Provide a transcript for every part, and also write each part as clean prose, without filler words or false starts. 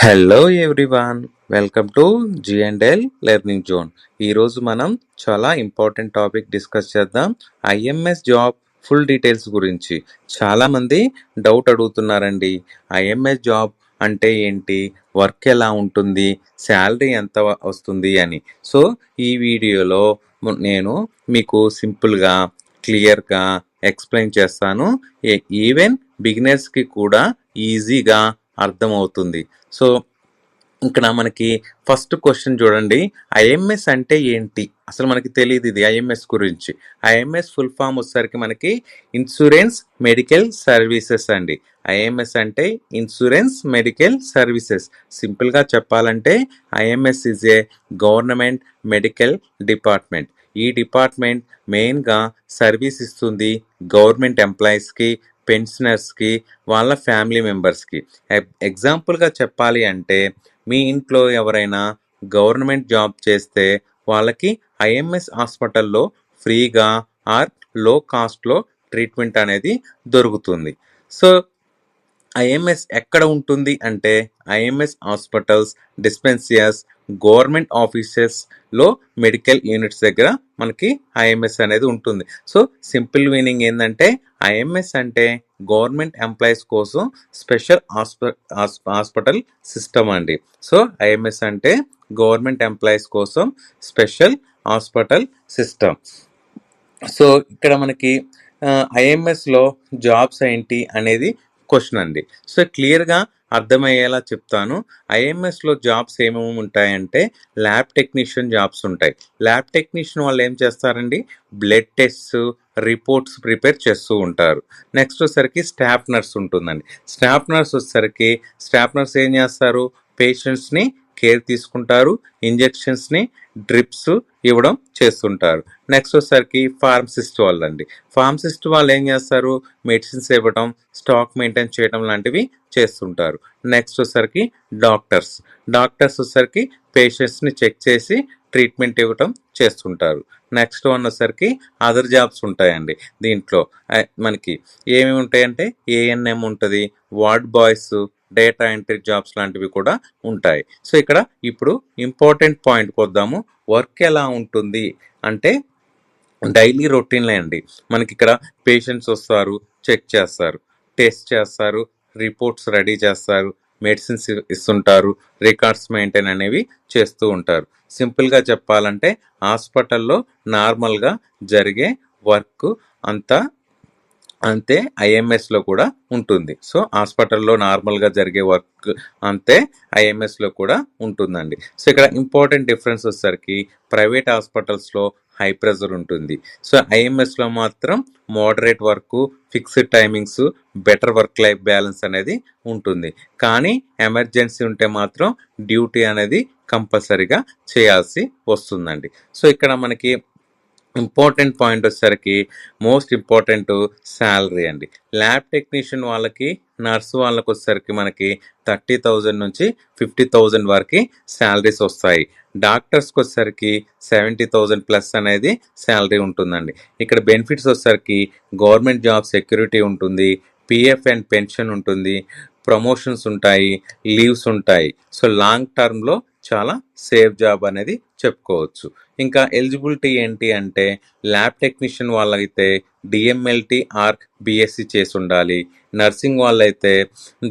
Hello everyone, welcome to జిఎండ్ఎల్ learning zone. ఈరోజు మనం చాలా ఇంపార్టెంట్ టాపిక్ డిస్కస్ చేద్దాం. ఐఎంఎస్ జాబ్ ఫుల్ డీటెయిల్స్ గురించి చాలామంది డౌట్ అడుగుతున్నారండి. ఐఎంఎస్ జాబ్ అంటే ఏంటి, వర్క్ ఎలా ఉంటుంది, శాలరీ ఎంత వస్తుంది అని. సో ఈ వీడియోలో నేను మీకు సింపుల్గా క్లియర్గా ఎక్స్ప్లెయిన్ చేస్తాను. ఈవెన్ బిగినర్స్కి కూడా ఈజీగా అర్థమవుతుంది. సో ఇక్కడ మనకి ఫస్ట్ క్వశ్చన్ చూడండి, ఐఎంఎస్ అంటే ఏంటి? అసలు మనకి తెలియదు ఇది ఐఎంఎస్ గురించి. ఐఎంఎస్ ఫుల్ ఫామ్ వచ్చేసరికి మనకి ఇన్సూరెన్స్ మెడికల్ సర్వీసెస్ అండి. ఐఎంఎస్ అంటే ఇన్సూరెన్స్ మెడికల్ సర్వీసెస్. సింపుల్గా చెప్పాలంటే IMS is a government medical department. ఈ డిపార్ట్మెంట్ మెయిన్గా సర్వీస్ ఇస్తుంది గవర్నమెంట్ ఎంప్లాయీస్కి, పెన్షనర్స్కి, వాళ్ళ ఫ్యామిలీ మెంబర్స్కి. ఎగ్జాంపుల్గా చెప్పాలి అంటే మీ ఇంట్లో ఎవరైనా గవర్నమెంట్ జాబ్ చేస్తే వాళ్ళకి ఐఎంఎస్ హాస్పిటల్లో ఫ్రీగా ఆర్ లో కాస్ట్లో ట్రీట్మెంట్ అనేది దొరుకుతుంది. సో ఐఎంఎస్ ఎక్కడ ఉంటుంది అంటే ఐఎంఎస్ హాస్పిటల్స్, డిస్పెన్సరీస్, గవర్నమెంట్ ఆఫీసెస్లో మెడికల్ యూనిట్స్ దగ్గర మనకి ఐఎంఎస్ అనేది ఉంటుంది. సో సింపుల్ మీనింగ్ ఏంటంటే ఐఎంఎస్ అంటే గవర్నమెంట్ ఎంప్లాయీస్ కోసం స్పెషల్ హాస్పిటల్ సిస్టమ్ అండి. సో ఐఎంఎస్ అంటే గవర్నమెంట్ ఎంప్లాయీస్ కోసం స్పెషల్ హాస్పిటల్ సిస్టమ్. సో ఇక్కడ మనకి ఐఎంఎస్లో జాబ్స్ ఏంటి అనేది క్వశ్చన్ అండి. సో క్లియర్గా అర్థమయ్యేలా చెప్తాను. ఐఎంఎస్లో జాబ్స్ ఏమేమి ఉంటాయంటే ల్యాబ్ టెక్నీషియన్ జాబ్స్ ఉంటాయి. ల్యాబ్ టెక్నీషియన్ వాళ్ళు ఏం చేస్తారండి, బ్లడ్ టెస్ట్స్, రిపోర్ట్స్ ప్రిపేర్ చేస్తూ ఉంటారు. నెక్స్ట్ వచ్చేసరికి స్టాఫ్ నర్స్ ఉంటుందండి. స్టాఫ్ నర్స్ వచ్చేసరికి స్టాఫ్ నర్స్ ఏం చేస్తారు, పేషెంట్స్ని కేర్ తీసుకుంటారు, ఇంజెక్షన్స్ని, డ్రిప్స్ ఇవ్వడం చేస్తుంటారు. నెక్స్ట్ వచ్చేసరికి ఫార్మసిస్ట్ వాళ్ళండి. ఫార్మసిస్ట్ వాళ్ళు ఏం చేస్తారు, మెడిసిన్స్ ఇవ్వడం, స్టాక్ మెయింటైన్ చేయడం లాంటివి చేస్తుంటారు. నెక్స్ట్ వచ్చేసరికి డాక్టర్స్. డాక్టర్స్ వచ్చేసరికి పేషెంట్స్ని చెక్ చేసి ట్రీట్మెంట్ ఇవ్వడం చేస్తుంటారు. నెక్స్ట్ వన్ వచ్చేసరికి అదర్ జాబ్స్ ఉంటాయండి. దీంట్లో మనకి ఏమేమి ఉంటాయంటే ఏఎన్ఎం ఉంటుంది, ward boys, data entry jobs లాంటివి కూడా ఉంటాయి. సో ఇక్కడ ఇప్పుడు ఇంపార్టెంట్ పాయింట్కి వద్దాము. వర్క్ ఎలా ఉంటుంది అంటే డైలీ రొటీన్లే అండి. మనకి ఇక్కడ పేషెంట్స్ వస్తారు, చెక్ చేస్తారు, టెస్ట్ చేస్తారు, రిపోర్ట్స్ రెడీ చేస్తారు, మెడిసిన్స్ ఇస్తుంటారు, రికార్డ్స్ మెయింటైన్ అనేవి చేస్తూ ఉంటారు. సింపుల్గా చెప్పాలంటే హాస్పిటల్లో నార్మల్గా జరిగే వర్క్ అంతా అంతే ఐఎంఎస్లో కూడా ఉంటుంది. సో హాస్పిటల్లో నార్మల్గా జరిగే వర్క్ అంతే ఐఎంఎస్లో కూడా ఉంటుందండి. సో ఇక్కడ ఇంపార్టెంట్ డిఫరెన్స్ వచ్చేసరికి ప్రైవేట్ హాస్పిటల్స్లో హై ప్రెజర్ ఉంటుంది. సో ఐఎంఎస్లో మాత్రం moderate work, fixed timings, better work life balance అనేది ఉంటుంది. కానీ ఎమర్జెన్సీ ఉంటే మాత్రం డ్యూటీ అనేది కంపల్సరీగా చేయాల్సి వస్తుందండి. సో ఇక్కడ మనకి ఇంపార్టెంట్ పాయింట్ వచ్చేసరికి మోస్ట్ ఇంపార్టెంట్ శాలరీ అండి. ల్యాబ్ టెక్నీషియన్ వాళ్ళకి, నర్సు వాళ్ళకి వచ్చేసరికి మనకి 30,000 నుంచి 50,000 వరకు శాలరీస్ వస్తాయి. డాక్టర్స్కి వచ్చేసరికి 70,000 ప్లస్ అనేది శాలరీ ఉంటుందండి. ఇక్కడ బెనిఫిట్స్ వచ్చేసరికి గవర్నమెంట్ జాబ్ సెక్యూరిటీ ఉంటుంది, పిఎఫ్ అండ్ పెన్షన్ ఉంటుంది, ప్రమోషన్స్ ఉంటాయి, లీవ్స్ ఉంటాయి. సో లాంగ్ టర్మ్లో చాలా సేఫ్ జాబ్ అనేది చెప్పుకోవచ్చు. ఇంకా ఎలిజిబిలిటీ ఏంటి అంటే ల్యాబ్ టెక్నీషియన్ వాళ్ళైతే డిఎంఎల్టీ ఆర్ బిఎస్సి చేసి ఉండాలి, నర్సింగ్ వాళ్ళైతే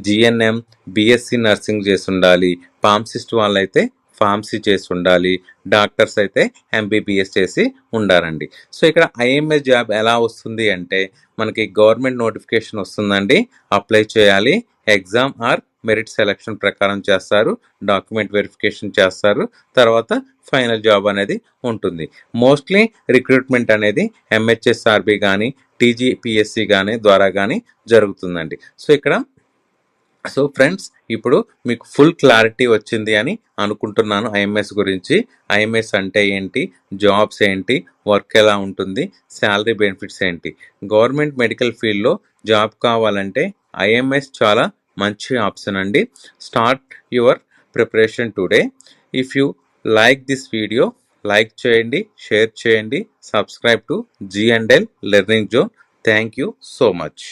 జిఎన్ఎం బిఎస్సి నర్సింగ్ చేసి ఉండాలి, ఫార్మసిస్ట్ వాళ్ళైతే ఫార్మసీ చేసి ఉండాలి, డాక్టర్స్ అయితే ఎంబీబీఎస్ చేసి ఉండాలండి. సో ఇక్కడ ఐఎంఎస్ జాబ్ ఎలా వస్తుంది అంటే మనకి గవర్నమెంట్ నోటిఫికేషన్ వస్తుందండి, అప్లై చేయాలి, ఎగ్జామ్ ఆర్ మెరిట్ సెలక్షన్ ప్రకారం చేస్తారు, డాక్యుమెంట్ వెరిఫికేషన్ చేస్తారు, తర్వాత ఫైనల్ జాబ్ అనేది ఉంటుంది. మోస్ట్లీ రిక్రూట్మెంట్ అనేది ఎంహెచ్ఎస్ఆర్బి కానీ టీజీపీఎస్సి కానీ ద్వారా కానీ జరుగుతుందండి. సో ఫ్రెండ్స్, ఇప్పుడు మీకు ఫుల్ క్లారిటీ వచ్చింది అని అనుకుంటున్నాను ఐఎంఎస్ గురించి. ఐఎంఎస్ అంటే ఏంటి, జాబ్స్ ఏంటి, వర్క్ ఎలా ఉంటుంది, శాలరీ బెనిఫిట్స్ ఏంటి. గవర్నమెంట్ మెడికల్ ఫీల్డ్లో జాబ్ కావాలంటే ఐఎంఎస్ చాలా మంచి ఆప్షన్ అండి. Start your preparation today. If you like this video, like చేయండి, షేర్ చేయండి, subscribe to జిఎండ్ఎల్ learning zone. Thank you so much.